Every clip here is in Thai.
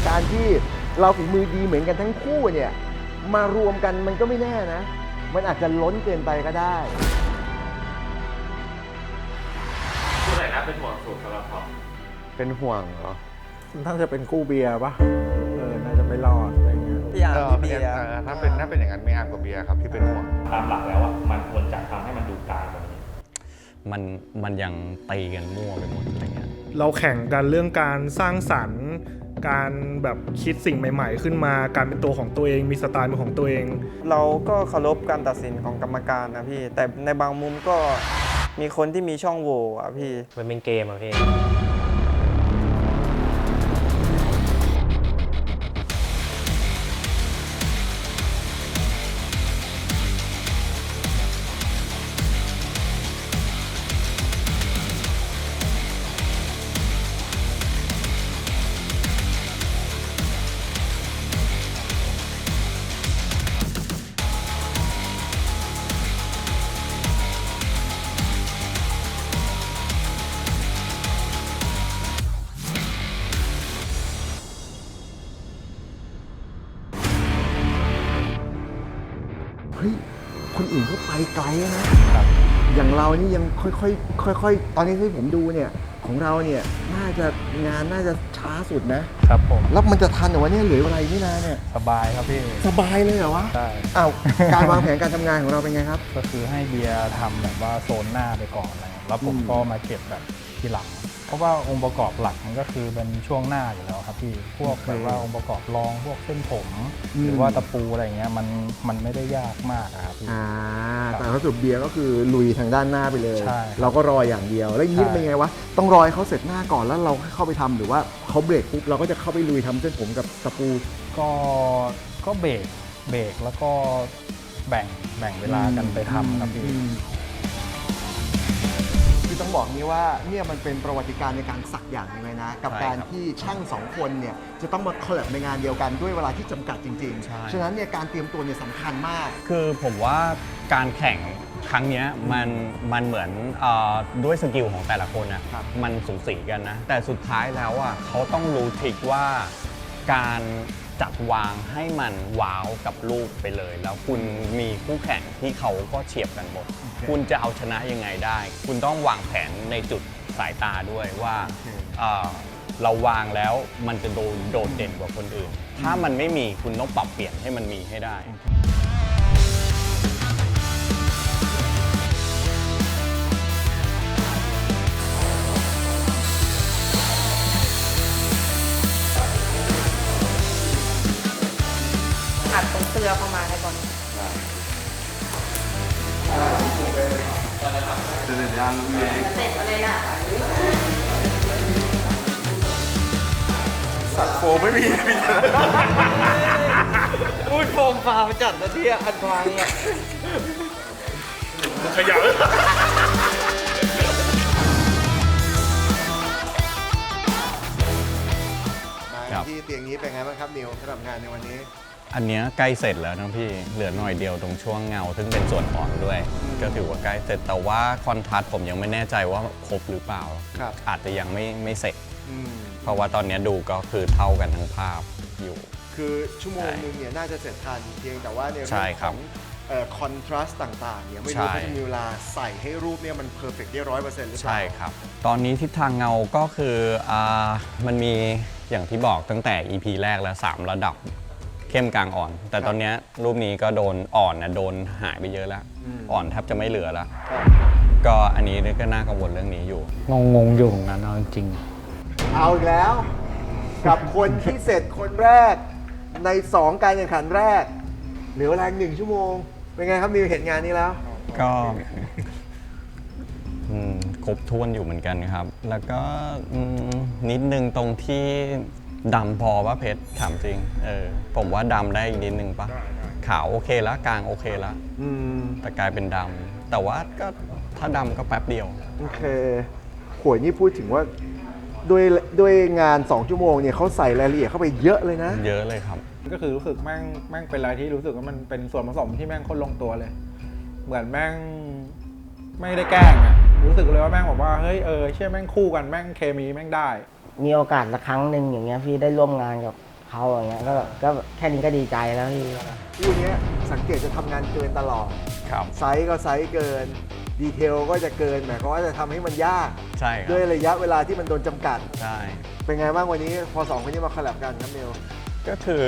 การที่เราฝีมือดีเหมือนกันทั้งคู่เนี่ยมารวมกันมันก็ไม่แน่นะมันอาจจะล้นเกินไปก็ได้คู่ไหนน่าเป็นห่วงสุดสำหรับท็อป เป็นห่วงเหรอ น่าจะเป็นคู่เบียร์ป่ะน่าจะไม่รอดอะไรเงี้ย พี่อาร์มพี่เบียร์ ถ้าเป็นอย่างนั้นไม่อาร์มกับเบียร์ครับที่เป็นห่วง ตามหลักแล้วอ่ะมันควรจะทำให้มันดูกลางกว่านี้ มันยังตีกันมั่วไปหมดอะไรเงี้ย เราแข่งกันเรื่องการสร้างสรรค์การแบบคิดสิ่งใหม่ๆขึ้นมาการเป็นตัวของตัวเองมีสไตล์เป็นของตัวเอง เราก็เคารพการตัดสินของกรรมการนะพี่แต่ในบางมุมก็มีคนที่มีช่องโหว่อ่ะพี่ มันเป็นเกมอ่ะพี่เฮ้ยคนอื่นเขาไปไกลนะอย่างเรานี่ยังค่อยๆตอนนี้ที่ผมดูเนี่ยของเราเนี่ยงานน่าจะช้าสุดนะครับ ผม แล้วมันจะทันเหรอวะเนี่ยเหลือเวลาอีกไม่นานเนี่ย สบายครับพี่ สบายเลยเหรอวะ ใช่ อ้าวการวางแผนการทำงานของเราเป็นไงครับ ก็คือให้เบียร์ทำแบบว่าโซนหน้าไปก่อนอะไรเงี้ยแล้วผมก็มาเก็บแบบทีหลัง เพราะว่าองค์ประกอบหลักมันก็คือเป็นช่วงหน้าอยู่แล้วครับพี่พวกแบบว่าองค์ประกอบรองพวกเส้นผม หรือว่าตะปูอะไรเงี้ยมันไม่ได้ยากมากอะครับพี่ แต่ถ้าสุดเบียร์ก็คือลุยทางด้านหน้าไปเลย ใช่ เราก็รออย่างเดียวแล้วอย่างนี้ ใช่ เป็นไงวะต้องรอให้เขาเสร็จหน้าก่อนแล้วเราเข้าไปทำหรือว่าเขาเบรกปุ๊บเราก็จะเข้าไปลุยทำเส้นผมกับตะปู ก็เบรกแล้วก็แบ่งเวลากันไปทำครับพี่ คือต้องบอกนี้ว่าเนี่ยมันเป็นประวัติการณ์ในการสักอย่างหนึงเลยนะ กับ ใช่ การ ครับ ที่ช่างสองคนเนี่ยจะต้องมาคอลแลบในงานเดียวกันด้วยเวลาที่จำกัดจริง ใช่ ๆฉะนั้นเนี่ยการเตรียมตัวเนี่ยสำคัญมาก คือผมว่าการแข่งครั้งเนี้ยมันเหมือนด้วยสกิลของแต่ละคนนะครับ มันสูสีกันนะ แต่สุดท้ายแล้วอ่ะเขาต้องรู้ทริคว่าการจัดวางให้มันว้าวกับลูกไปเลย แล้วคุณมีคู่แข่งที่เขาก็เฉียบกันหมด คุณจะเอาชนะยังไงได้ คุณต้องวางแผนในจุดสายตาด้วยว่าเราวางแล้วมันจะโดดเด่นกว่าคนอื่น ถ้ามันไม่มีคุณต้องปรับเปลี่ยนให้มันมีให้ได้ อัดตรงเสื้อเข้ามาให้ก่อน เสร็จเลยนะ โฟไม่มี อุ้ยโฟมฟาวจัดนะที่อันวางอ่ะ ขยับ ครับ ที่เตียงนี้เป็นไงบ้างครับนิวสำหรับงานในวันนี้ อันเนี้ยใกล้เสร็จแล้วนะพี่ เหลือหน่อยเดียวตรงช่วงเงา ซึ่งเป็นส่วนอ่อนด้วย ก็ถือว่าใกล้เสร็จ แต่ว่าคอนทราสต์ผมยังไม่แน่ใจว่าครบหรือเปล่า ครับ อาจจะยังไม่เสร็จ เพราะว่าตอนเนี้ยดูก็คือเท่ากันทั้งภาพอยู่ คือชั่วโมงนึงเนี่ยน่าจะเสร็จทันเพียงแต่ว่าใน ใช่ เรื่อง ค ข รั อบ งคอนทราสต์ต่างๆเนี่ยไม่ ใช่ รู้เขาจะมีเวลาใส่ให้รูปเนี่ยมันเพอร์เฟกต์ได้100%หรือเปล่า ใช่ครับ ตอนนี้ทิศทางเงาก็คือมันมีอย่างที่บอกตั้งแต่ EP แรกแล้ว 3 ระดับเข้มกลางอ่อน แต่ตอนเนี้ยรูปนี้ก็โดนอ่อนนะโดนหายไปเยอะแล้ว อ่อนแทบจะไม่เหลือแล้ว ก็อันนี้ก็น่ากังวลเรื่องนี้อยู่ งงอยู่ของนั้นเอาจริง เอาอีกแล้ว กับคนที่เสร็จคนแรกใน 2 การแข่งขันแรกเหลือเวลา1 ชั่วโมง เป็นไงครับนิวเห็นงานนี้แล้ว ก็ครบถ้วนอยู่เหมือนกันครับ แล้วก็นิดนึงตรงที่ดำพอป่ะเพชรถามจริงผมว่าดำได้อีกนิดนึงป่ะขาวโอเคแล้วกลางโอเคแล้วแต่กลายเป็นดำแต่ว่าก็ถ้าดำก็แป๊บเดียว โอเคโหยนี่พูดถึงว่าด้วยงาน 2 ชั่วโมงเนี่ยเขาใส่รายละเอียดเข้าไปเยอะเลยนะ เยอะเลยครับ ก็คือรู้สึกแม่งเป็นอะไรที่รู้สึกว่ามันเป็นส่วนผสมที่แม่งโคนลงตัวเลย เหมือนแม่งไม่ได้แกล้งอะรู้สึกเลยว่าแม่งบอกว่าเฮ้ยเชื่อแม่งคู่กันแม่งเคมีแม่งได้ มีโอกาสละครั้งหนึ่งอย่างเงี้ยพี่ได้ร่วมงานกับ เขาอย่างเงี้ยก็แค่นี้ก็ดีใจแล้วพี่ คู่เนี้ยสังเกตจะทำงานเกินตลอด ครับ ไซส์ก็ไซส์เกิน ดีเทลก็จะเกินหมายความว่าจะทำให้มันยาก ใช่ครับ ด้วยระยะเวลาที่มันโดนจำกัด ใช่ เป็นไงบ้างวันนี้พอสองคนนี้มาคอลแลบกันครับเมล ก็คือ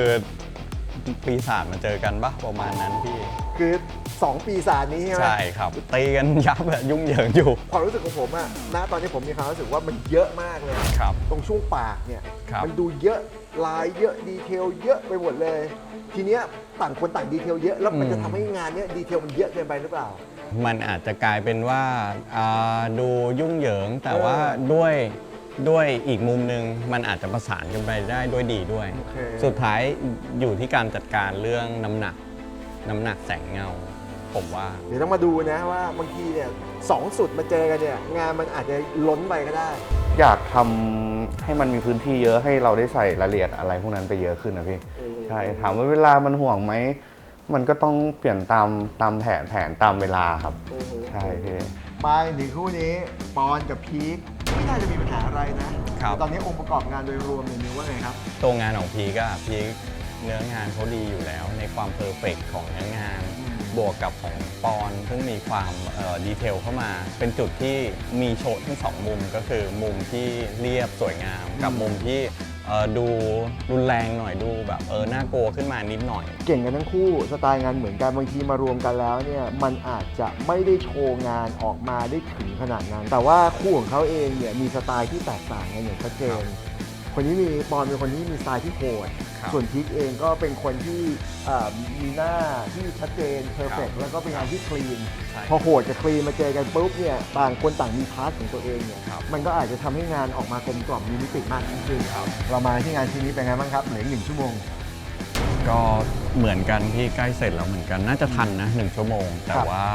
ปีศาจมาเจอกันปะประมาณนั้นพี่ คือ2 ปีศาจนี้ใช่ไหม ใช่ครับตีกันยับอะยุ่งเหยิงอยู่ ความรู้สึกของผมอะณตอนนี้ผมมีความรู้สึกว่ามันเยอะมากเลย ครับ ตรงช่วงปากเนี่ย ครับ มันดูเยอะลายเยอะดีเทลเยอะไปหมดเลย ทีเนี้ยต่างคนต่างดีเทลเยอะแล้วมันจะทำให้งานเนี้ยดีเทลมันเยอะเกินไปหรือเปล่า มันอาจจะกลายเป็นว่าดูยุ่งเหยิง แต่ เออ ว่าด้วยอีกมุมหนึ่งมันอาจจะประสานกันไปได้ด้วยดีด้วย โอเค สุดท้ายอยู่ที่การจัดการเรื่องน้ำหนักแสงเงา ผมว่า เดี๋ยวต้องมาดูนะว่าบางทีเนี่ยสองสุดมาเจอกันเนี่ยงานมันอาจจะล้นไปก็ได้ อยากทำให้มันมีพื้นที่เยอะให้เราได้ใส่รายละเอียดอะไรพวกนั้นไปเยอะขึ้นนะพี่ ใช่ ถามว่าเวลามันห่วงไหม มันก็ต้องเปลี่ยนตามแผนตามเวลาครับ ใช่พี่ ไปถึงคู่นี้ปอนกับพีคไม่น่าจะมีปัญหาอะไรนะครับ ตอนนี้องค์ประกอบงานโดยรวมเนี่ยมิวว่าไงครับ ตัวงานของพีก็พีคเนื้องานเขาดีอยู่แล้ว ในความเพอร์เฟกของเนื้องาน บวกกับของปอนซึ่งมีความดีเทลเข้ามา เป็นจุดที่มีโชว์ทั้งสองมุมก็คือมุมที่เรียบสวยงาม กับมุมที่ดูรุนแรงหน่อยดูแบบน่ากลัวขึ้นมานิดหน่อย เก่งกันทั้งคู่สไตล์งานเหมือนกันบางทีมารวมกันแล้วเนี่ยมันอาจจะไม่ได้โชว์งานออกมาได้ถึงขนาดนั้น แต่ว่าคู่ของเขาเองเนี่ยมีสไตล์ที่แตกต่างกันอย่างชัดเจน คนนี้มีปอนเป็นคนที่มีสไตล์ที่โหด ครับ ส่วนพีคเองก็เป็นคนที่มีหน้าที่ชัดเจนเพอร์เฟกแล้วก็เป็นงานที่คลีน ใช่ พอโหดกับคลีนมาเจอกันปุ๊บเนี่ยต่างคนต่างมีพาร์ทของตัวเองเนี่ย ครับ มันก็อาจจะทำให้งานออกมากลมกล่อมมีมิติมากยิ่งขึ้นเรามาที่งานชิ้นนี้เป็นไงบ้างครับเหลืออีก1 ชั่วโมง ก็เหมือนกันที่ใกล้เสร็จแล้วเหมือนกันน่าจะทันนะ1 ชั่วโมง แต่ ครับ ว่า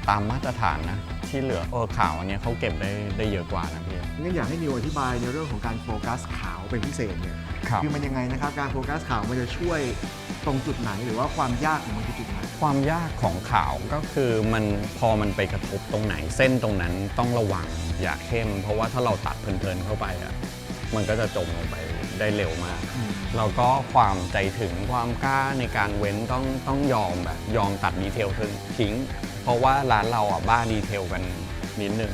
ตามมาตรฐานนะที่เหลือข่าวอันเนี้ยเขาเก็บได้เยอะกว่านะพี่ งั้นอยากให้นิวอธิบายในเรื่องของการโฟกัสขาวเป็นพิเศษเนี่ย ครับ อมันยังไงนะครับการโฟกัสขาวมันจะช่วยตรงจุดไหนหรือว่าความยากของมันคือจุดไหน ความยากของข่าวก็คือพอมันไปกระทบตรงไหนเส้นตรงนั้นต้องระวังอย่าเข้ม เพราะว่าถ้าเราตัดเพลินๆเข้าไปอะมันก็จะจมลงไปได้เร็วมาก แล้วก็ความใจถึงความกล้าในการเว้นต้องยอมตัดดีเทลทิ้ง เพราะว่าร้านเราอ่ะบ้าดีเทลกันนิดนึง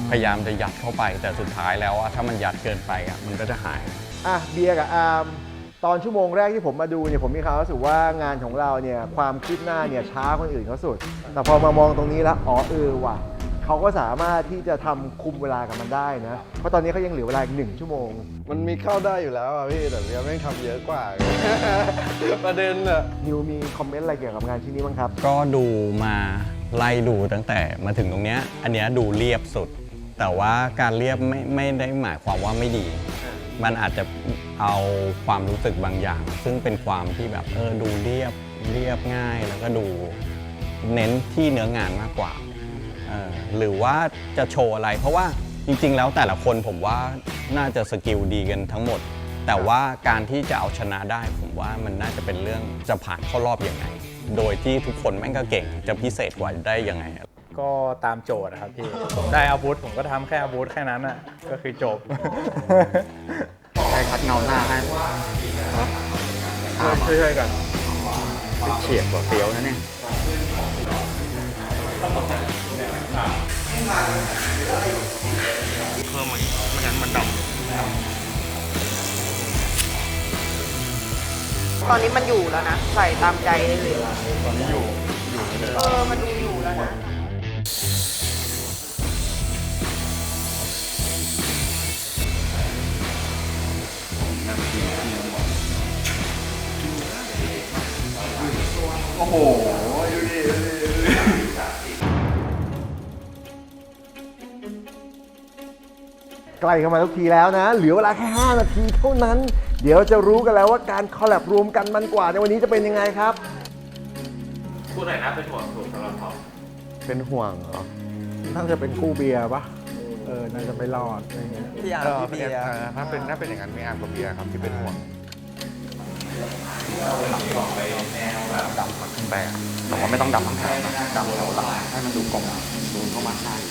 พยายามจะยัดเข้าไปแต่สุดท้ายแล้วอะถ้ามันยัดเกินไปอ่ะมันก็จะหาย อ่ะเบียร์กับอาร์มตอนชั่วโมงแรกที่ผมมาดูเนี่ยผมมีความรู้สึกว่างานของเราเนี่ยความคืบหน้าเนี่ยช้าคนอื่นเขาสุด แต่พอมามองตรงนี้แล้วว่ะเขาก็สามารถที่จะทำคุมเวลากับมันได้นะเพราะตอนนี้เขายังเหลือเวลาอีก1 ชั่วโมง มันมีเข้าได้อยู่แล้วอะพี่ แต่เบียร์ไม่งทำเยอะกว่า ประเด็นอะ นิวมีคอมเมนต์อะไรเกี่ยวกับงานชิ้นนี้บ้างครับ ก็ดูมาไล่ดูตั้งแต่มาถึงตรงเนี้ยอันเนี้ยดูเรียบสุด แต่ว่าการเรียบไม่ได้หมายความว่าไม่ดี มันอาจจะเอาความรู้สึกบางอย่าง ซึ่งเป็นความที่แบบดูเรียบง่าย แล้วก็ดูเน้นที่เนื้องานมากกว่าหรือว่าจะโชว์อะไร เพราะว่าจริงๆแล้วแต่ละคนผมว่าน่าจะสกิลดีกันทั้งหมด แต่ว่าการที่จะเอาชนะได้ผมว่ามันน่าจะเป็นเรื่องจะผ่านเข้ารอบยังไง โดยที่ทุกคนแม่งก็เก่งจะพิเศษกว่าได้ยังไง ก็ตามโจทย์นะครับพี่ ได้อาวุธผมก็ทำแค่อาวุธแค่นั้นอ่ะก็คือจบ ใช้คัดเงาหน้าให้ ช่วยๆกัน เฉียบกว่าเฟี้ยวนะเนี่ย ตอนนี้มันอยู่แล้วนะ ใส่ตามใจได้เลยตอนนี้อยู่มันดูอยู่แล้วนะ โอ้โห ดูดิใกล้เข้ามาทุกทีแล้วนะ เหลือเวลาแค่ 5 นาทีเท่านั้น เดี๋ยวจะรู้กันแล้วว่าการคอลแลบรวมกันมันกว่าในวันนี้จะเป็นยังไงครับ คู่ไหนนะเป็นห่วงสุดสำหรับท็อป เป็นห่วงเหรอ น่าจะเป็นคู่เบียร์ปะน่าจะไม่รอดอะไรเงี้ย พี่อาร์มพี่เบียร์ ถ้าเป็นอย่างนั้นไม่อาร์มกับเบียร์ครับที่เป็นห่วง ดำขึ้นไปอะแต่ว่าไม่ต้องดำทั้งแถวนะดำแถวหลังให้มันดูกลมดูเข้ามาข้าง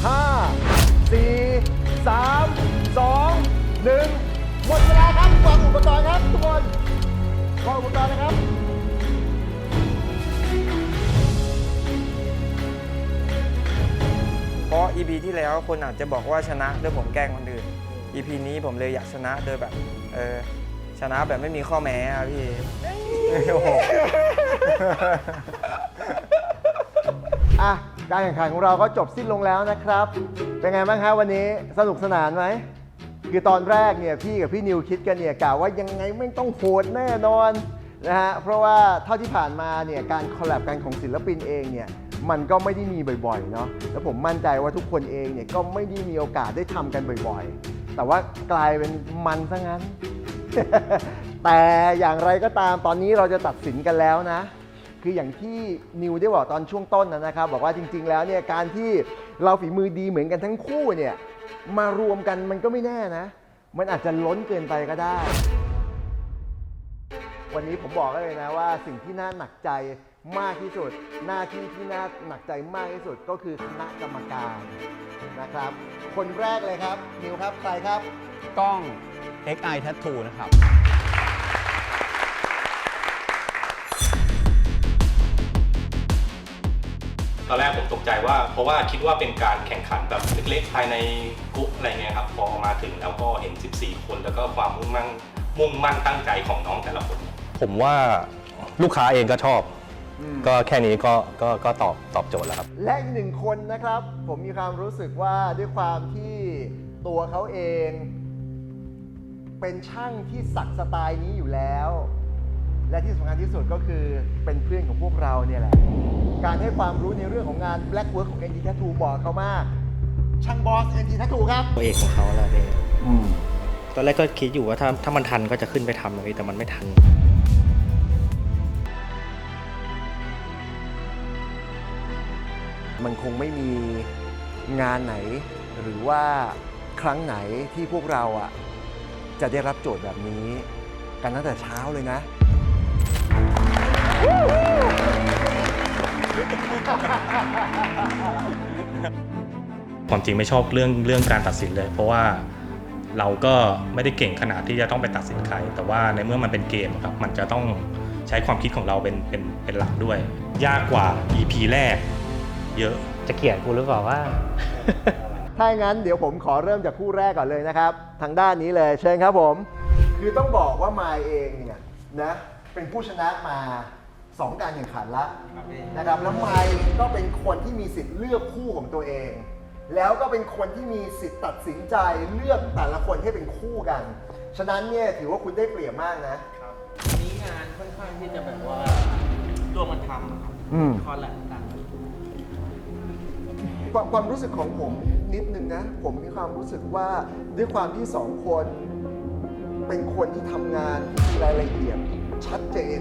5 อุปกรณ์นะครับ เพราะ EP ที่แล้วคนอาจจะบอกว่าชนะด้วยผมแกล้งคนอื่น EP นี้ผมเลยอยากชนะโดยแบบชนะแบบไม่มีข้อแม้อะพี่ โอ้โห อ่ะการแข่งขันของเราก็จบสิ้นลงแล้วนะครับ เป็นไงบ้างครับวันนี้สนุกสนานไหมคือตอนแรกเนี่ยพี่กับพี่นิวคิดกันเนี่ยกะว่ายังไงไม่ต้องโหดแน่นอนนะฮะเพราะว่าเท่าที่ผ่านมาเนี่ยการคอลแลบกันของศิลปินเองเนี่ยมันก็ไม่ได้มีบ่อยๆเนาะแล้วผมมั่นใจว่าทุกคนเองเนี่ยก็ไม่ได้มีโอกาสได้ทำกันบ่อยๆแต่ว่ากลายเป็นมันซะงั้น แต่อย่างไรก็ตามตอนนี้เราจะตัดสินกันแล้วนะ คืออย่างที่นิวได้บอกตอนช่วงต้นนะครับบอกว่าจริงๆแล้วเนี่ยการที่เราฝีมือดีเหมือนกันทั้งคู่เนี่ยมารวมกันมันก็ไม่แน่นะมันอาจจะล้นเกินไปก็ได้ วันนี้ผมบอกเลยนะว่าสิ่งที่น่าหนักใจมากที่สุดหน้าที่ที่น่าหนักใจมากที่สุดก็คือคณะกรรมการนะครับ คนแรกเลยครับนิวครับใครครับ กล้อง XI Tattoo นะครับ ตอนแรกผมตกใจว่าเพราะว่าคิดว่าเป็นการแข่งขันแบบเล็กๆภายในกรุ๊ปอะไรเงี้ยครับพอมาถึงแล้วก็เห็น 14 คนแล้วก็ความมุ่งมั่นตั้งใจของน้องแต่ละคน ผมว่าลูกค้าเองก็ชอบ ก็แค่นี้ก็ตอบโจทย์แล้วครับ และอีกหนึ่งคนนะครับ ผมมีความรู้สึกว่าด้วยความที่ตัวเขาเอง เป็นช่างที่สักสไตล์นี้อยู่แล้ว และที่สำคัญที่สุดก็คือเป็นเพื่อนของพวกเราเนี่ยแหละ การให้ความรู้ในเรื่องของงาน Black Work ของ NT Tattoo บอกเขามาก ช่างบอส NT Tattoo ครับ ตัวเอกของเขาแหละพี่ตอนแรกก็คิดอยู่ว่าถ้ามันทันก็จะขึ้นไปทำเลยแต่มันไม่ทัน มันคงไม่มีงานไหนหรือว่าครั้งไหนที่พวกเราจะได้รับโจทย์แบบนี้กันตั้งแต่เช้าเลยนะ ความจริงไม่ชอบเรื่องการตัดสินเลย เพราะว่าเราก็ไม่ได้เก่งขนาดที่จะต้องไปตัดสินใครแต่ว่าในเมื่อมันเป็นเกมครับมันจะต้องใช้ความคิดของเราเป็นหลักด้วย ยากกว่า EP แรกเยอะ จะเกลียดกูหรือเปล่าว่า ถ้าอย่างนั้นเดี๋ยวผมขอเริ่มจากคู่แรกก่อนเลยนะครับ ทางด้านนี้เลยเชิญครับผม คือต้องบอกว่ามายเองเนี่ยนะเป็นผู้ชนะมา 2 การแข่งขันแล้วนะครับแล้วมายก็เป็นคนที่มีสิทธิ์เลือกคู่ของตัวเอง แล้วก็เป็นคนที่มีสิทธิ์ตัดสินใจเลือกแต่ละคนให้เป็นคู่กัน ฉะนั้นเนี่ยถือว่าคุณได้เปรียบมากนะ นี้งานค่อนข้างที่จะแบบว่าร่วมกันทำอะครับคอลแลบกัน ความรู้สึกของผมนิดนึงนะผมมีความรู้สึกว่าด้วยความที่2 คนเป็นคนที่ทำงานที่มีรายละเอียดชัดเจน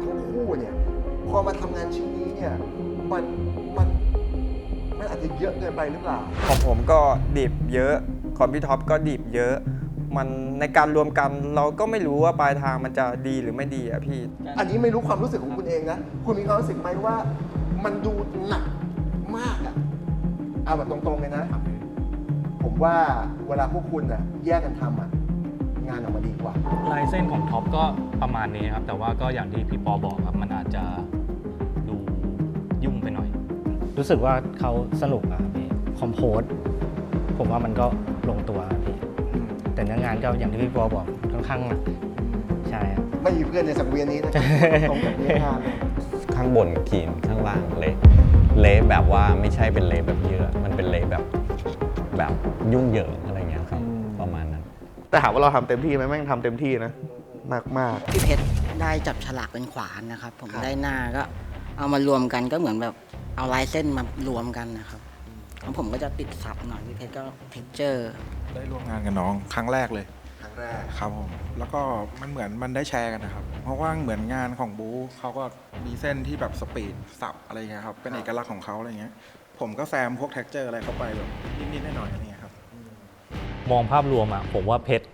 ทั้งคู่เนี่ยพอมาทำงานชิ้นนี้เนี่ยมันอาจจะเยอะเกินไปหรือเปล่า ของผมก็ดิบเยอะของพี่ท็อปก็ดิบเยอะ มันในการรวมกันเราก็ไม่รู้ว่าปลายทางมันจะดีหรือไม่ดีอะพี่ อันนี้ไม่รู้ความรู้สึกของคุณเองนะคุณมีความรู้สึกไหมว่ามันดูหนักมากอะเอาแบบตรงๆเลยนะ ผมว่าเวลาพวกคุณแยกกันทำงานออกมาดีกว่า ลายเส้นของท็อปก็ประมาณนี้ครับ แต่ว่าก็อย่างที่พี่ปอบอกครับมันอาจจะดูยุ่งไปหน่อย รู้สึกว่าเขาสนุกอะพี่คอมโพสผมว่ามันก็ลงตัวอะพี่แต่เนื้องานก็อย่างที่พี่ปอบอกค่อนข้างหนักใช่ครับ ไม่มีเพื่อนในสังเวียนนี้นะครับ ตรงกับเนื้องานเลย ข้างบนขีนข้างล่างเละแบบว่าไม่ใช่เป็นเละแบบเยอะมันเป็นเละแบบยุ่งเหยิงอะไรเงี้ยครับประมาณนั้น แต่ถามว่าเราทำเต็มที่ไหมแม่งทำเต็มที่นะมาก พี่เพชรได้จับฉลากเป็นขวานนะครับ ผมได้หน้าก็เอามารวมกันก็เหมือนแบบเอาลายเส้นมารวมกันนะครับของผมก็จะติดสับหน่อยพี่เพชรก็เท็กเจอร์ ได้ร่วมงานกับน้องครั้งแรกเลย ครั้งแรก ครับผมแล้วก็มันเหมือนมันได้แชร์กันนะครับ เพราะว่าเหมือนงานของบูเขาก็มีเส้นที่แบบสปีดสับอะไรเงี้ยครับเป็นเอกลักษณ์ของเขาอะไรเงี้ยผมก็แซมพวกเท็กเจอร์อะไรเข้าไปแบบนิดๆหน่อยๆอะไรเงี้ยครับ มองภาพรวมผมว่าเพชร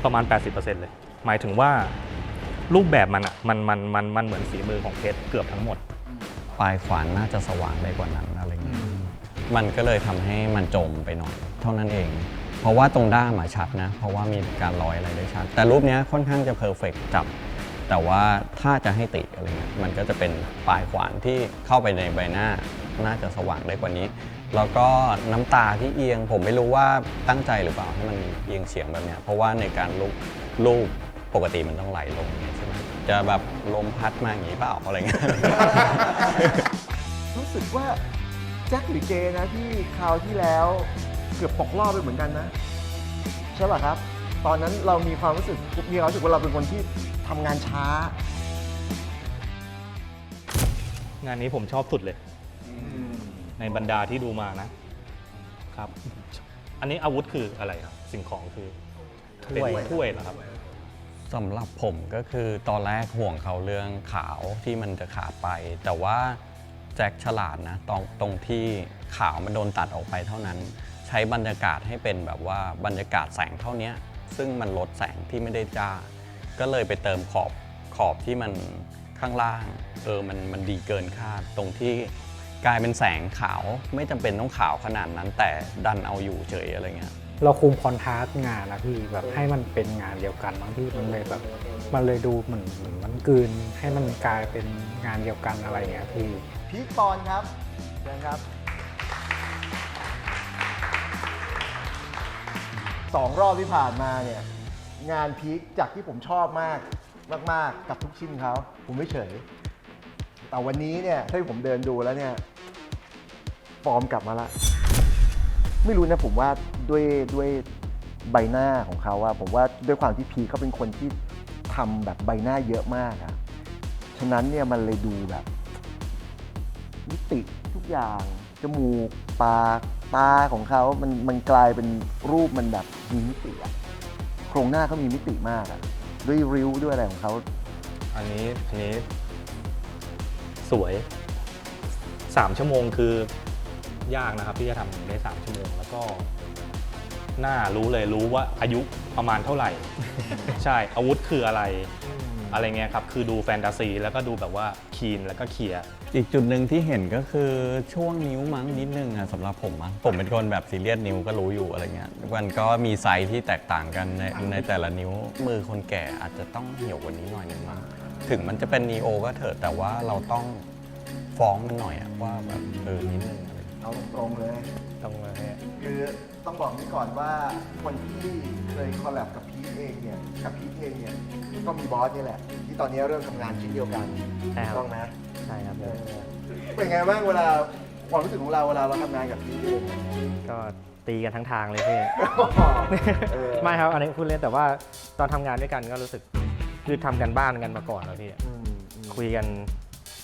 ประมาณ 80% เลย หมายถึงว่ารูปแบบมันเหมือนฝีมือของเพชรเกือบทั้งหมด ปลายขวานน่าจะสว่างได้กว่านั้นอะไรเงี้ยมันก็เลยทำให้มันจมไปหน่อยเท่านั้นเอง เพราะว่าตรงด้ามชัดนะเพราะว่ามีการลอยอะไรได้ชัดแต่รูปนี้ค่อนข้างจะเพอร์เฟกต์จับ แต่ว่าถ้าจะให้ติอะไรเงี้ยมันก็จะเป็นปลายขวานที่เข้าไปในใบหน้าน่าจะสว่างได้กว่านี้ แล้วก็น้ำตาที่เอียงผมไม่รู้ว่าตั้งใจหรือเปล่าให้มันเอียงเฉียงแบบเนี้ยเพราะว่าในการลูบปกติมันต้องไหลลงใช่ไหมจะแบบลมพัดมาอย่างนี้เปล่าอะไรเงี้ย รู้สึกว่าแจ็คหรือเจนะที่คราวที่แล้วเกือบตกรอบไปเหมือนกันนะใช่ป่ะครับ ตอนนั้นเรามีความรู้สึกว่าเราเป็นคนที่ทำงานช้า งานนี้ผมชอบสุดเลยในบรรดาที่ดูมานะครับ อันนี้อาวุธคืออะไรครับสิ่งของคือเป็นถ้วยเหรอครับ สำหรับผมก็คือตอนแรกห่วงเขาเรื่องขาวที่มันจะขาดไป แต่ว่าแจ็คฉลาดนะตรงที่ขาวมันโดนตัดออกไปเท่านั้น ใช้บรรยากาศให้เป็นแบบว่าบรรยากาศแสงเท่านี้ซึ่งมันลดแสงที่ไม่ได้จ้าก็เลยไปเติมขอบที่มันข้างล่างมันดีเกินคาดตรงที่กลายเป็นแสงขาวไม่จำเป็นต้องขาวขนาดนั้นแต่ดันเอาอยู่เฉยอะไรเงี้ย เราคุมคอนทราสต์งานนะพี่แบบให้มันเป็นงานเดียวกันบางที่มันเลยแบบมันเลยดูเหมือนมันกลืนให้มันกลายเป็นงานเดียวกันอะไรเงี้ยพี่ พีคปอนครับเชิญครับ2 รอบที่ผ่านมาเนี่ยงานพีคจากที่ผมชอบมากกับทุกชิ้นเขาผมไม่เฉยแต่วันนี้เนี่ยถ้าผมเดินดูแล้วเนี่ยฟอร์มกลับมาละไม่รู้นะผมว่าด้วยใบหน้าของเขาว่าผมว่าด้วยความที่พีคเขาเป็นคนที่ทำแบบใบหน้าเยอะมากอะฉะนั้นเนี่ยมันเลยดูแบบมิติทุกอย่างจมูกปากตาของเขามันกลายเป็นรูปมันแบบมีมิติอะโครงหน้าเขามีมิติมากอะด้วยริ้วด้วยอะไรของเขา อันนี้สวย 3 ชั่วโมงคือยากนะครับที่จะทำได้3 ชั่วโมงแล้วก็หน้ารู้ว่าอายุประมาณเท่าไหร่ ใช่อาวุธคืออะไรเงี้ยครับคือดูแฟนตาซีแล้วก็ดูแบบว่าคีนแล้วก็เคลียร์ อีกจุดหนึ่งที่เห็นก็คือช่วงนิ้วมั้งนิดนึงอะสำหรับผมผมเป็นคนแบบซีเรียสนิ้วก็รู้อยู่อะไรเงี้ยมันก็มีไซส์ที่แตกต่างกันในแต่ละนิ้วมือคนแก่อาจจะต้องเหี่ยวกว่านี้หน่อยนึงมั้งถึงมันจะเป็นนีโอก็เถอะแต่ว่าเราต้องฟ้องมันหน่อยอะว่าแบบนิดนึงอะไร เอาตรงๆเลย ตรงเลย คือต้องบอกนี้ก่อนว่าคนที่เคยคอลแลบกับพีทเองเนี่ยก็มีบอสนี่แหละ ที่ตอนนี้เริ่มทำงานชิ้นเดียวกัน ใช่ครับ ต้องนะ ใช่ครับ เป็นไงบ้างเวลาความรู้สึกของเราเวลาเราทำงานกับพีทเอง ก็ตีกันทั้งทางเลยพี่ ไม่ครับอันนี้พูดเล่นแต่ว่าตอนทำงานด้วยกันก็รู้สึกคือทำกันบ้านกันมาก่อนแล้วพี่คุยกัน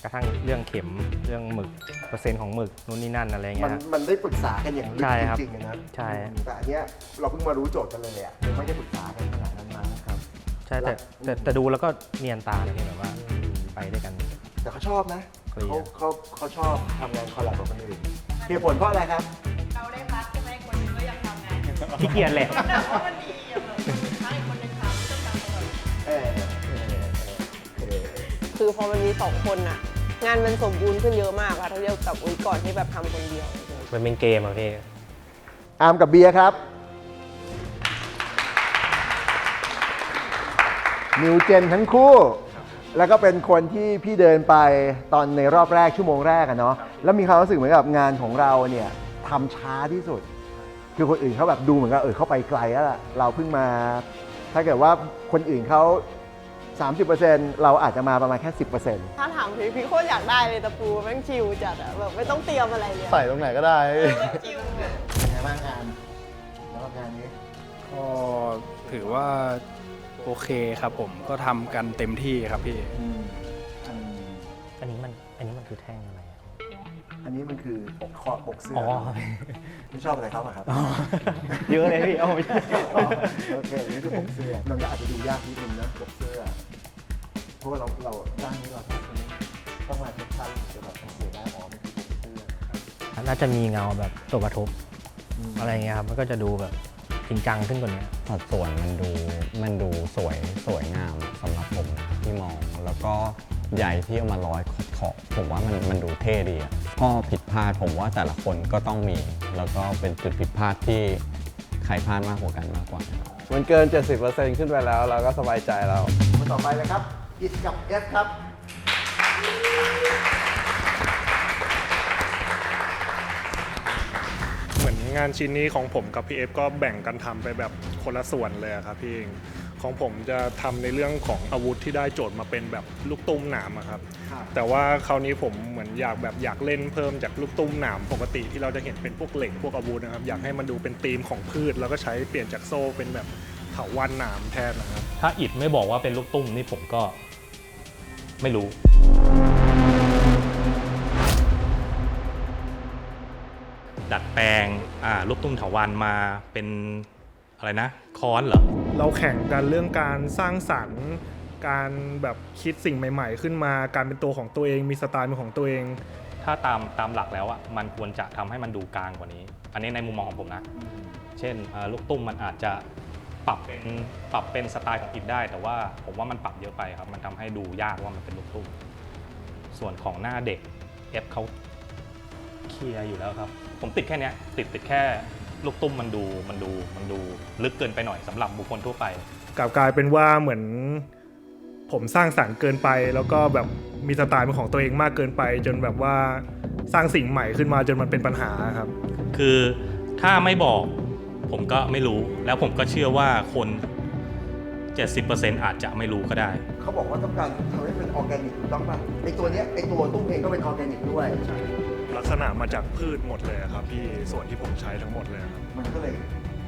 กระทั่งเรื่องเข็มเรื่องหมึกเปอร์เซ็นต์ของหมึกนู่นนี่นั่นอะไรเงี้ย มันได้ปรึกษากันอย่างลึก ใช่ครับ จริงๆนะ ใช่ แต่อันเนี้ยเราเพิ่งมารู้โจทย์กันเลยอ่ะไม่ได้ปรึกษากันขนาดนั้นนะครับ ใช่แต่ดูแล้วก็เนียนตาเลยแบบว่าไปด้วยกัน แต่เขาชอบนะ เคลียร์ เขาชอบทำงานคอลแลบกับคนอื่นเหตุผลเพราะอะไรครับ เราได้พักใช่ไหมคนนึงก็ยังทำงานอยู่ ขี้เกียจแหละ แต่ว่ามันดีอะแบบถ้าอีกคนนึงทำก็ทำตลอด คือพอมันมี2 คนน่ะงานมันสมบูรณ์ขึ้นเยอะมากค่ะถ้าเทียบกับก่อนที่แบบทำคนเดียว มันเป็นเกมอะพี่ อาร์มกับเบียร์ครับนิวเจนทั้งคู่ แล้วก็เป็นคนที่พี่เดินไปตอนในรอบแรกชั่วโมงแรกอะเนาะแล้วมีความรู้สึกเหมือนกับงานของเราเนี่ยทำช้าที่สุด คือคนอื่นเขาแบบดูเหมือนกับเขาไปไกลแล้วล่ะเราเพิ่งมาถ้าเกิดว่าคนอื่นเขา 30% เราอาจจะมาประมาณแค่ 10% ถ้าถามพี่โคตรอยากได้เลยตะปูแม่งชิลจัดอะแบบไม่ต้องเตรียมอะไรเลย ใส่ตรงไหนก็ได้ ชิล เป็นไงบ้างงานแล้วงานนี้ ก็ถือว่าโอเคครับผมก็ทำกันเต็มที่ครับพี่ อันนี้มันคือแท่งอะไรอะ อันนี้มันคือปกเสื้อ อ๋อ ไม่ชอบอะไรเขาอะครับ เยอะเลยพี่เอาไม่ใช่ โอเคนี่คือปกเสื้อเราอาจจะดูยากนิดนึงนะปกเสื้อเพราะว่าเราด้านนี้เราต้องมาเช็คชั้นจะแบบสังเกตได้มันคือปกเสื้อ น่าจะมีเงาแบบตัวกระทบอะไรเงี้ยครับมันก็จะดูแบบจริงจังขึ้นกว่านี้ สัดส่วนมันดูสวยงามสำหรับผมนะที่มองแล้วก็ใยที่เอามาร้อยขอบผมว่ามันดูเท่ดีอะข้อผิดพลาดผมว่าแต่ละคนก็ต้องมี แล้วก็เป็นจุดผิดพลาดที่ใครพลาดมากกว่ากันมากกว่า มันเกิน 70% ขึ้นไปแล้วเราก็สบายใจแล้ว คนต่อไปเลยครับ กิจกับ F ครับ เหมือนงานชิ้นนี้ของผมกับพี่เอฟก็แบ่งกันทำไปแบบคนละส่วนเลยอะครับพี่เองของผมจะทำในเรื่องของอาวุธที่ได้โจทย์มาเป็นแบบลูกตุ้มหนามอะครับ แต่ว่าคราวนี้ผมเหมือนอยากเล่นเพิ่มจากลูกตุ้มหนามปกติที่เราจะเห็นเป็นพวกเหล็กพวกอาวุธนะครับอยากให้มันดูเป็นธีมของพืชแล้วก็ใช้เปลี่ยนจากโซ่เป็นแบบเถาวัลย์หนามแทนนะครับ ถ้าอิดไม่บอกว่าเป็นลูกตุ้มนี่ผมก็ไม่รู้ ดัดแปลงลูกตุ้มเถาวัลย์มาเป็นอะไรนะค้อนเหรอ เราแข่งกันเรื่องการสร้างสรรค์การแบบคิดสิ่งใหม่ๆขึ้นมาการเป็นตัวของตัวเองมีสไตล์เป็นของตัวเอง ถ้าตามหลักแล้วอ่ะมันควรจะทำให้มันดูกลางกว่านี้ อันนี้ในมุมมองของผมนะ เช่นลูกตุ้มมันอาจจะปรับเป็นสไตล์ของอิฐได้ แต่ว่าผมว่ามันปรับเยอะไปครับมันทำให้ดูยากว่ามันเป็นลูกตุ้มส่วนของหน้าเด็กเอฟเขาเคลียร์อยู่แล้วครับผมติดแค่เนี้ยติดแค่ลูกตุ้มมันดูลึกเกินไปหน่อยสำหรับบุคคลทั่วไป กลายเป็นว่าเหมือนผมสร้างสรรค์เกินไปแล้วก็แบบมีสไตล์เป็นของตัวเองมากเกินไปจนแบบว่าสร้างสิ่งใหม่ขึ้นมาจนมันเป็นปัญหาครับ คือถ้าไม่บอกผมก็ไม่รู้แล้วผมก็เชื่อว่าคน 70% อาจจะไม่รู้ก็ได้ เขาบอกว่าต้องการทำให้เป็นออร์แกนิกถูกต้องป่ะไอตัวเนี้ยไอตัวตุ้มเองก็เป็นออร์แกนิกด้วย ลักษณะมาจากพืชหมดเลยครับพี่ส่วนที่ผมใช้ทั้งหมดเลยครับ มันก็เลย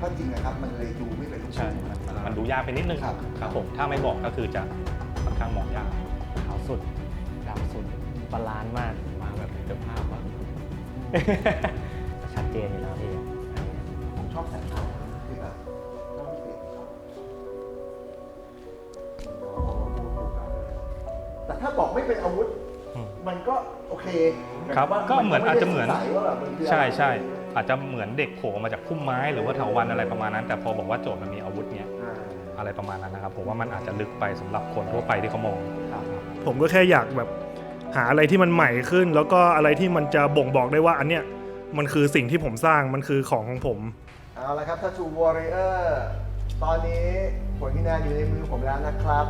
ก็จริงนะครับมันเลยดูไม่เป็นลูก ใช่มันดูยากไปนิดนึงครับผมถ้าไม่บอกก็คือจะค่อนข้างมองยาก ขาวสุดดำสุดบาลานซ์มากมาแบบมิตรภาพอะ ชัดเจนอยู่แล้วพี่ ผมชอบแสงขาวที่แบบต้องพิเศษแต่ถ้าบอกไม่เป็นอาวุธมันก็โอเค ครับก็เหมือนอาจจะเหมือน ไได้สงสัยว่าแบบมันคืออะไร ใช่อาจจะเหมือนเด็กโผล่มาจากพุ่มไม้หรือว่าเถาวัลย์อะไรประมาณนั้น แต่พอบอกว่าโจทย์มันมีอาวุธเนี้ยอะไรประมาณนั้นนะครับผมว่ามันอาจจะลึกไปสำหรับคนทั่วไปที่เขามอง ผมก็แค่อยากแบบหาอะไรที่มันใหม่ขึ้น แล้วก็อะไรที่มันจะบ่งบอกได้ว่าอันเนี้ยมันคือสิ่งที่ผมสร้างมันคือของผม เอาละครับ Tattoo Warrior ตอนนี้ผลคะแนนอยู่ในมือผมแล้วนะครับ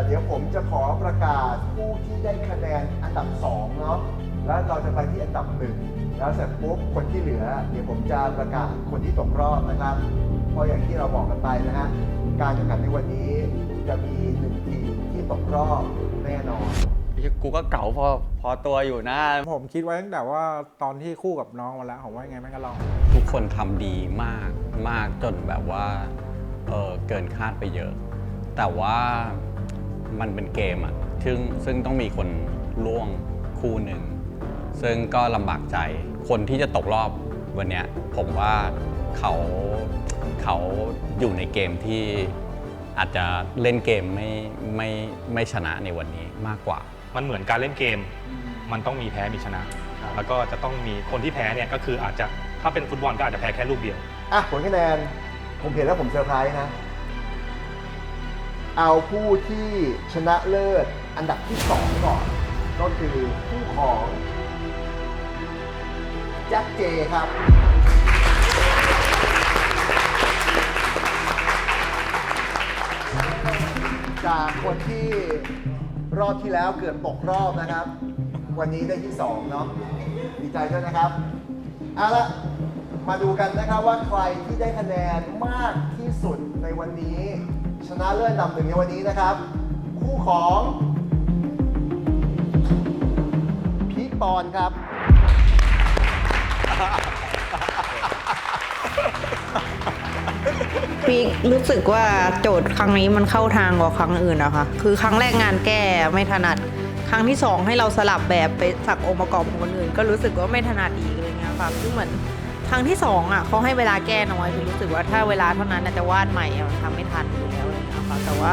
เดี๋ยวผมจะขอประกาศผู้ที่ได้คะแนนอันดับ2เนาะแล้วเราจะไปที่อันดับ1แล้วเสร็จปุ๊บคนที่เหลือเดี๋ยวผมจะประกาศคนที่ตกรอบนะครับเพราะอย่างที่เราบอกกันไปนะฮะการแข่งขันในวันนี้จะมี1ทีมที่ตกรอบแน่นอน กูก็เก่าพอตัวอยู่นะ ผมคิดไว้ตั้งแต่ว่าตอนที่คู่กับน้องมาแล้วผมว่ายังไงแม่งก็ลอง ทุกคนทำดีมากจนแบบว่าเกินคาดไปเยอะ แต่ว่ามันเป็นเกมอะซึ่งต้องมีคนล่วงคู่หนึ่งซึ่งก็ลำบากใจคนที่จะตกรอบวันเนี้ยผมว่าเขาอยู่ในเกมที่อาจจะเล่นเกมไม่ชนะในวันนี้มากกว่ามันเหมือนการเล่นเกมมันต้องมีแพ้มีชนะ แล้วก็จะต้องมีคนที่แพ้เนี่ยก็คืออาจจะถ้าเป็นฟุตบอลก็อาจจะแพ้แค่ลูกเดียวผลคะแนนผมเห็นแล้วผมเซอร์ไพรส์นะเอาผู้ที่ชนะเลิศอันดับที่2ก่อนก็คือผู้ของแจ็คเจครับจากคนที่รอบที่แล้วเกือบตกรอบนะครับวันนี้ได้ที่2เนาะดีใจด้วยนะครับเอาละมาดูกันนะครับว่าใครที่ได้คะแนนมากที่สุดในวันนี้ชนะเลิศอันดับ1ในวันนี้นะครับคู่ของพีทปอนครับ ปีรู้สึกว่าโจทย์ครั้งนี้มันเข้าทางกว่าครั้งอื่นนะคะคือครั้งแรกงานแก้ไม่ถนัดครั้งที่2ให้เราสลับแบบไปสักองค์ประกอบของคนอื่นก็รู้สึกว่าไม่ถนัดอีกอะไรเงี้ยค่ะคือเหมือนครั้งที่2อ่ะเขาให้เวลาแก้น้อยคือรู้สึกว่าถ้าเวลาเท่านั้นจะวาดใหม่มันทำไม่ทันอยู่แล้วอะไรเงี้ยค่ะแต่ว่า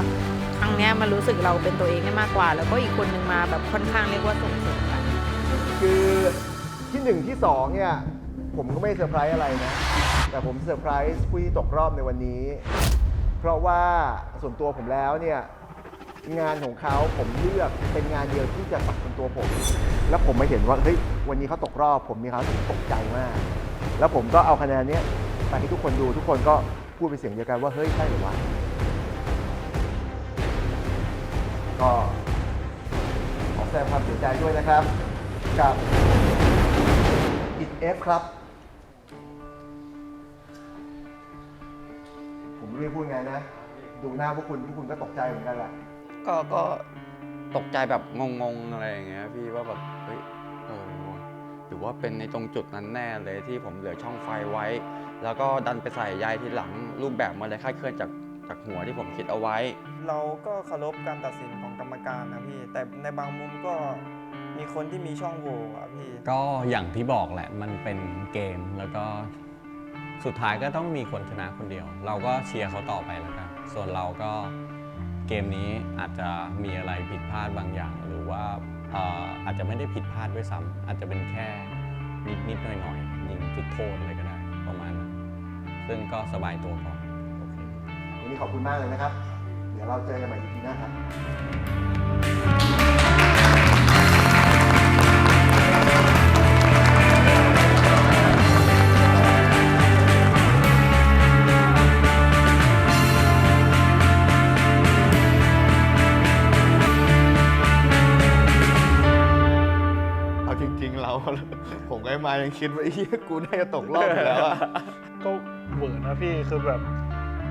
ครั้งนี้มันรู้สึกเราเป็นตัวเองได้มากกว่า แล้วก็อีกคนนึงมาแบบค่อนข้างเรียกว่าส่งเสริมกันคือที่1ที่2เนี่ยผมก็ไม่เซอร์ไพรส์อะไรนะแต่ผมเซอร์ไพรส์ผู้ที่ตกรอบในวันนี้เพราะว่าส่วนตัวผมแล้วเนี่ยงานของเขาผมเลือกเป็นงานเดียวที่จะตัดเป็นตัวผมแล้วผมมาเห็นว่าเฮ้ยวันนี้เขาตกรอบผมมีเขาตกใจมากแล้วผมก็เอาคะแนนนี้ไปให้ทุกคนดูทุกคนก็พูดเป็นเสียงเดียวกันว่าเฮ้ยใช่หรือวะ ก็ขอแสดงความเสียใจด้วยนะครับ กับ IF ครับ ผมไม่รู้จะพูดไงนะ ดูหน้าพวกคุณก็ตกใจเหมือนกันแหละ ก็ตกใจแบบงงๆอะไรอย่างเงี้ยพี่ว่าแบบเฮ้ยหรือว่าเป็นในตรงจุดนั้นแน่เลยที่ผมเหลือช่องไฟไว้ แล้วก็ดันไปใส่ใยทีหลังรูปแบบมันเลยคลาดเคลื่อนจากหัวที่ผมคิดเอาไว้ เราก็เคารพการตัดสินของกรรมการนะพี่ แต่ในบางมุมก็มีคนที่มีช่องโหว่อะพี่ ก็อย่างที่บอกแหละมันเป็นเกมแล้วก็สุดท้ายก็ต้องมีคนชนะคนเดียว เราก็เชียร์เขาต่อไปแล้วกันส่วนเราก็เกมนี้อาจจะมีอะไรผิดพลาดบางอย่าง หรือว่าอาจจะไม่ได้ผิดพลาดด้วยซ้ำอาจจะเป็นแค่นิดๆหน่อยๆยิงจุดโทษอะไรก็ได้ประมาณนั้นซึ่งก็สบายตัวก่อนโอเค วันนี้ขอบคุณมากเลยนะครับ เดี๋ยวเราเจอกันใหม่ EP หน้าครับ เอาจริงๆเรา ผมก็มายังคิดว่าเฮียกูน่าจะตกรอบอยู่แล้วอะ ก็เหวอนะพี่คือแบบ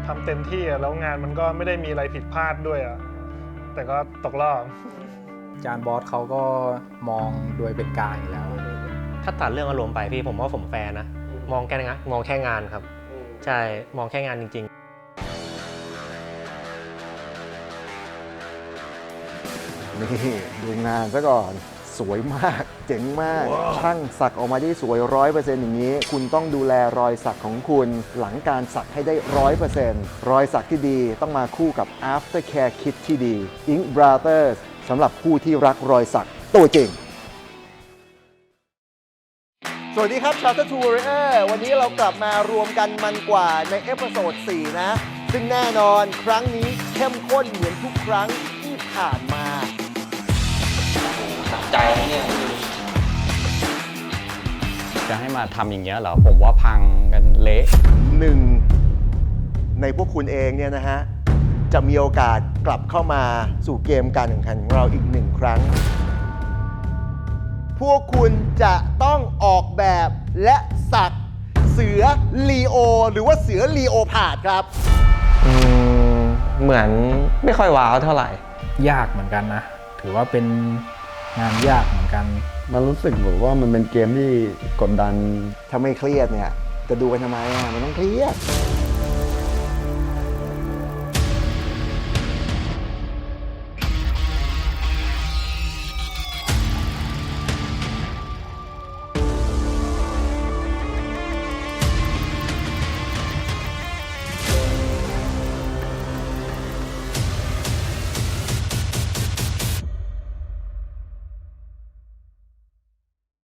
ทำเต็มที่อะแล้วงานมันก็ไม่ได้มีอะไรผิดพลาดด้วยอะแต่ก็ตกรอบ จานบอสเขาก็มองโดยเป็นกลางอยู่แล้ว ถ้าตัดเรื่องอารมณ์ไปพี่ผมว่าผมแฟร์นะ มองแค่งานครับ ใช่มองแค่งานจริงๆ นี่ดูงานซะก่อนสวยมากเจ๋งมาก ช่างสักออกมาได้สวย 100% อย่างนี้ คุณต้องดูแลรอยสักของคุณหลังการสักให้ได้ 100% รอยสักที่ดีต้องมาคู่กับ aftercare kit ที่ดี Ink Brothers สำหรับผู้ที่รักรอยสักตัวจริง สวัสดีครับ Charter to Warrior วันนี้เรากลับมารวมกันมันกว่าในเอพิโซด 4 นะ ซึ่งแน่นอนครั้งนี้เข้มข้นเหมือนทุกครั้งที่ผ่านมา ใจเนี่ยจะให้มาทำอย่างเงี้ยเหรอผมว่าพังกันเละ หนึ่งในพวกคุณเองเนี่ยนะฮะ จะมีโอกาสกลับเข้ามาสู่เกมการแข่งขันของเราอีก1 ครั้ง พวกคุณจะต้องออกแบบและสักเสือลีโอหรือว่าเสือลีโอพาร์ดครับ เหมือนไม่ค่อยว้าวเท่าไหร่ ยากเหมือนกันนะ ถือว่าเป็นงานยากเหมือนกัน มันรู้สึกแบบว่ามันเป็นเกมที่กดดัน ถ้าไม่เครียดเนี่ย จะดูกันทำไมอ่ะ มันต้องเครียด